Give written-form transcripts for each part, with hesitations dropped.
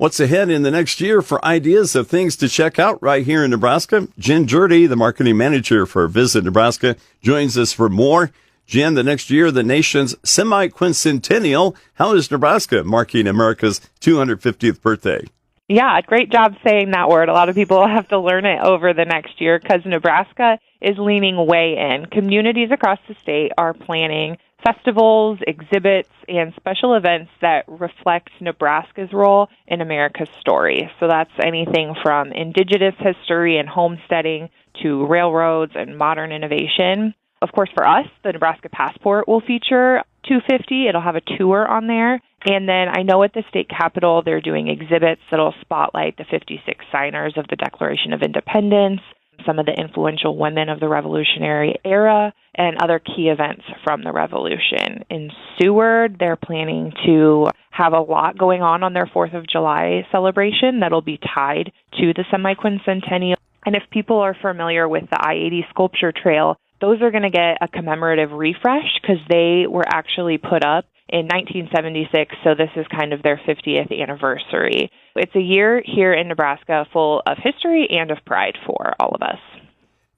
What's ahead in the next year for ideas of things to check out right here in Nebraska? Jenn, the marketing manager for Visit Nebraska, joins us for more. Jenn, the next year, the nation's semi-quincentennial. How is Nebraska marking America's 250th birthday? Yeah, great job saying that word. A lot of people have to learn it over the next year because Nebraska is leaning way in. Communities across the state are planning festivals, exhibits, and special events that reflect Nebraska's role in America's story. So that's anything from indigenous history and homesteading to railroads and modern innovation. Of course, for us, the Nebraska Passport will feature 250. It'll have a tour on there. And then I know at the state capitol, they're doing exhibits that'll spotlight the 56 signers of the Declaration of Independence, some of the influential women of the Revolutionary era, and other key events from the Revolution. In Seward, they're planning to have a lot going on their 4th of July celebration that'll be tied to the semi-quincentennial. And if people are familiar with the I-80 sculpture trail, those are going to get a commemorative refresh because they were actually put up in 1976, so this is kind of their 50th anniversary. It's a year here in Nebraska full of history and of pride for all of us.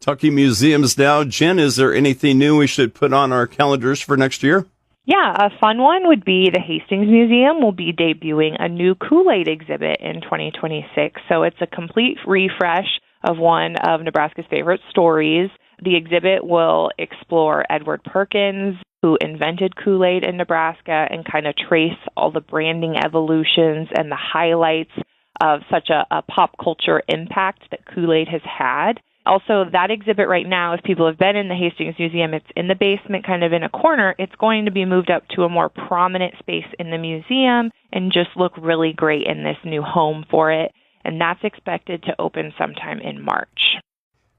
Talking museums now, Jenn, is there anything new we should put on our calendars for next year? Yeah, a fun one would be the Hastings Museum will be debuting a new Kool-Aid exhibit in 2026, so it's a complete refresh of one of Nebraska's favorite stories. The exhibit will explore Edward Perkins, who invented Kool-Aid in Nebraska, and kind of trace all the branding evolutions and the highlights of such a pop culture impact that Kool-Aid has had. Also, that exhibit right now, if people have been in the Hastings Museum, it's in the basement, kind of in a corner. It's going to be moved up to a more prominent space in the museum and just look really great in this new home for it. And that's expected to open sometime in March.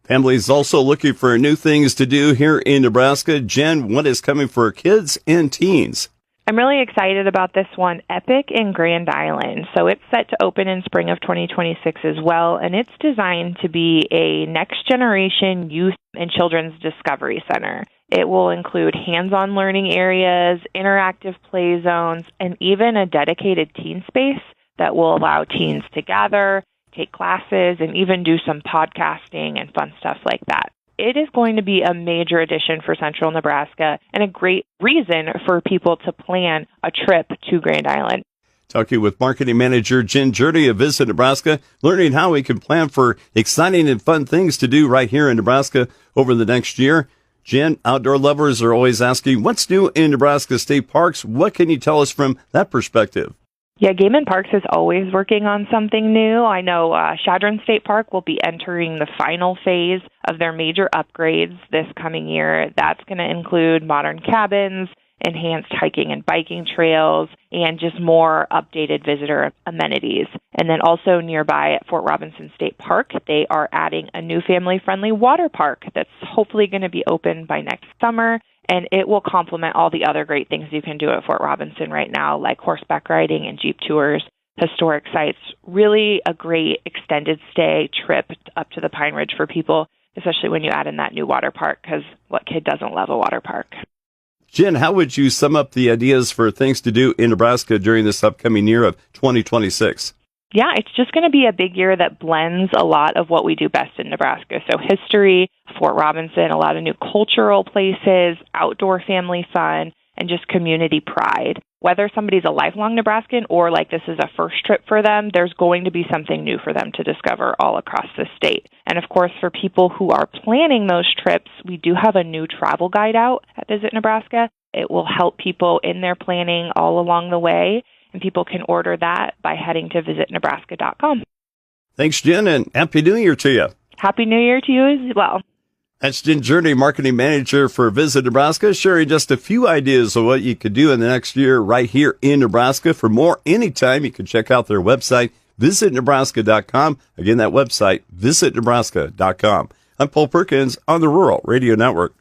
Families also looking for new things to do here in Nebraska. Jenn, what is coming for kids and teens? I'm really excited about this one, Epic in Grand Island. So it's set to open in spring of 2026 as well, and it's designed to be a next-generation youth and children's discovery center. It will include hands-on learning areas, interactive play zones, and even a dedicated teen space that will allow teens to gather, take classes, and even do some podcasting and fun stuff like that. It is going to be a major addition for Central Nebraska and a great reason for people to plan a trip to Grand Island. Talking with marketing manager Jenn of Visit Nebraska, learning how we can plan for exciting and fun things to do right here in Nebraska over the next year. Jenn, outdoor lovers are always asking, what's new in Nebraska state parks? What can you tell us from that perspective? Yeah, Game and Parks is always working on something new. I know Chadron State Park will be entering the final phase of their major upgrades this coming year. That's going to include modern cabins, enhanced hiking and biking trails, and just more updated visitor amenities. And then also nearby at Fort Robinson State Park, they are adding a new family-friendly water park that's hopefully going to be open by next summer. And it will complement all the other great things you can do at Fort Robinson right now, like horseback riding and Jeep tours, historic sites. Really a great extended stay trip up to the Pine Ridge for people, especially when you add in that new water park, because what kid doesn't love a water park? Jenn, how would you sum up the ideas for things to do in Nebraska during this upcoming year of 2026? Yeah, it's just going to be a big year that blends a lot of what we do best in Nebraska. So history, Fort Robinson, a lot of new cultural places, outdoor family fun, and just community pride. Whether somebody's a lifelong Nebraskan or like this is a first trip for them, there's going to be something new for them to discover all across the state. And of course, for people who are planning those trips, we do have a new travel guide out at Visit Nebraska. It will help people in their planning all along the way. And people can order that by heading to visitnebraska.com. Thanks, Jenn, and Happy New Year to you. Happy New Year to you as well. That's Jenn Gjerde, marketing manager for Visit Nebraska, sharing just a few ideas of what you could do in the next year right here in Nebraska. For more, anytime, you can check out their website, visitnebraska.com. Again, that website, visitnebraska.com. I'm Paul Perkins on the Rural Radio Network.